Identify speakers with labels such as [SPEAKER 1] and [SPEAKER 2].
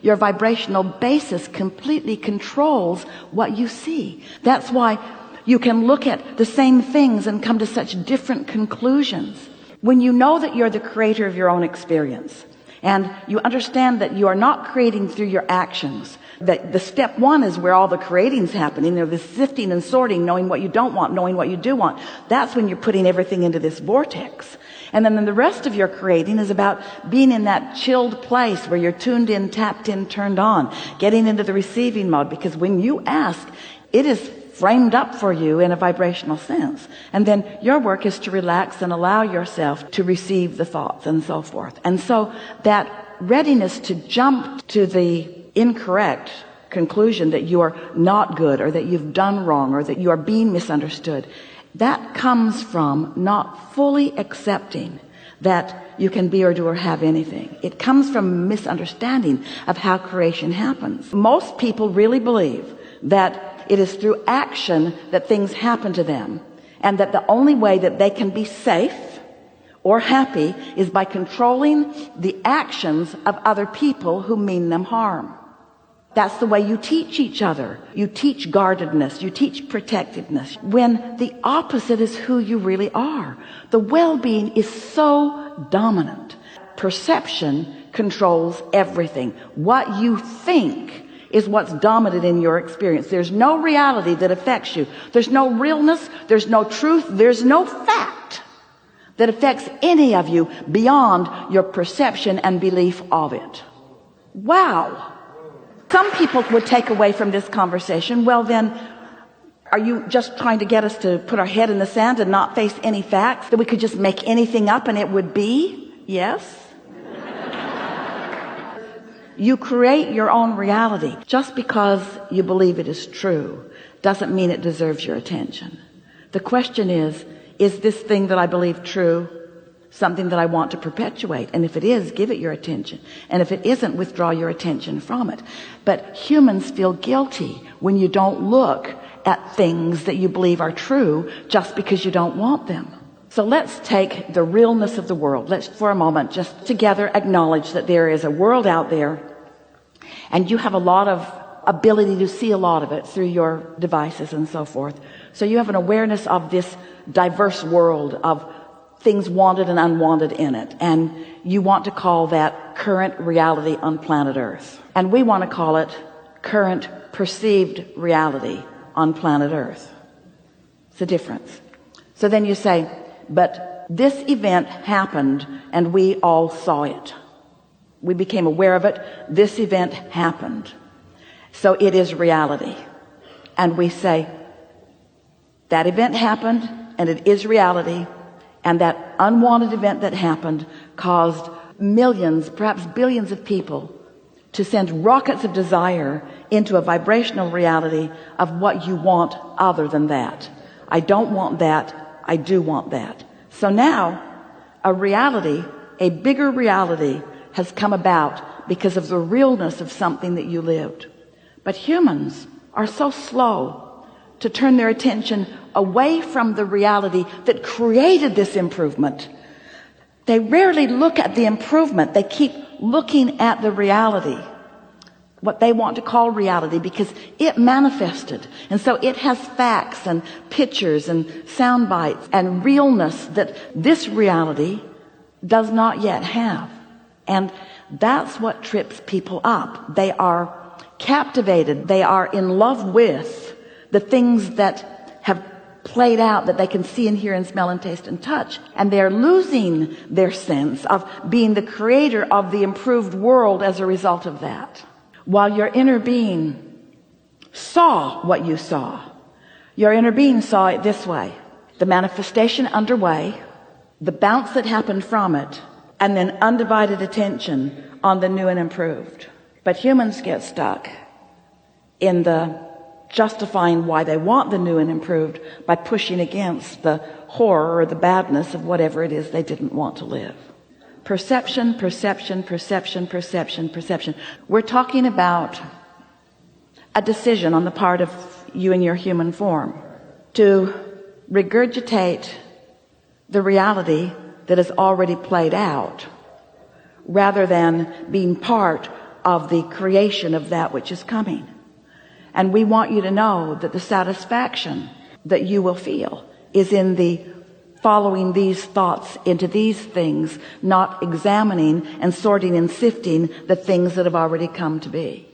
[SPEAKER 1] Your vibrational basis completely controls what you see. That's why you can look at the same things and come to such different conclusions. When you know that you're the creator of your own experience, and you understand that you are not creating through your actions, that the step one is where all the creating's happening, the sifting and sorting, knowing what you don't want, knowing what you do want. That's when you're putting everything into this vortex. And then the rest of your creating is about being in that chilled place where you're tuned in, tapped in, turned on, getting into the receiving mode. Because when you ask, it is framed up for you in a vibrational sense. And then your work is to relax and allow yourself to receive the thoughts and so forth. And so that readiness to jump to the incorrect conclusion that you are not good, or that you've done wrong, or that you are being misunderstood, that comes from not fully accepting that you can be or do or have anything. It comes from a misunderstanding of how creation happens. Most people really believe that it is through action that things happen to them, and that the only way that they can be safe or happy is by controlling the actions of other people who mean them harm. That's the way you teach each other. You teach guardedness. You teach protectiveness. When the opposite is who you really are. The well-being is so dominant. Perception controls everything. What you think is what's dominant in your experience. There's no reality that affects you. There's no realness. There's no truth. There's no fact that affects any of you beyond your perception and belief of it. Wow. Some people would take away from this conversation, well then, are you just trying to get us to put our head in the sand and not face any facts? That we could just make anything up and it would be? Yes. You create your own reality. Just because you believe it is true doesn't mean it deserves your attention. The question is this thing that I believe true something that I want to perpetuate? And if it is, give it your attention. And if it isn't, withdraw your attention from it. But humans feel guilty when you don't look at things that you believe are true just because you don't want them. So let's take the realness of the world. Let's for a moment just together acknowledge that there is a world out there, and you have a lot of ability to see a lot of it through your devices and so forth. So you have an awareness of this diverse world of things wanted and unwanted in it, and you want to call that current reality on planet Earth, and we want to call it current perceived reality on planet Earth. It's a difference. So then you say, but this event happened and we all saw it. We became aware of it. This event happened, so it is reality. And we say that event happened and it is reality. And that unwanted event that happened caused millions, perhaps billions of people to send rockets of desire into a vibrational reality of what you want other than that. I don't want that. I do want that. So now a reality, a bigger reality has come about because of the realness of something that you lived. But humans are so slow to turn their attention away from the reality that created this improvement. They rarely look at the improvement. They keep looking at the reality, what they want to call reality, because it manifested. And so it has facts and pictures and sound bites and realness that this reality does not yet have. And that's what trips people up. They are captivated. They are in love with the things that have played out, that they can see and hear and smell and taste and touch, and they're losing their sense of being the creator of the improved world as a result of that. While your inner being saw what you saw, your inner being saw it this way: the manifestation underway, the bounce that happened from it, and then undivided attention on the new and improved. But humans get stuck in the justifying why they want the new and improved by pushing against the horror or the badness of whatever it is they didn't want to live. Perception, perception, perception, perception, perception. We're talking about a decision on the part of you in your human form to regurgitate the reality that has already played out, rather than being part of the creation of that which is coming. And we want you to know that the satisfaction that you will feel is in the following these thoughts into these things, not examining and sorting and sifting the things that have already come to be.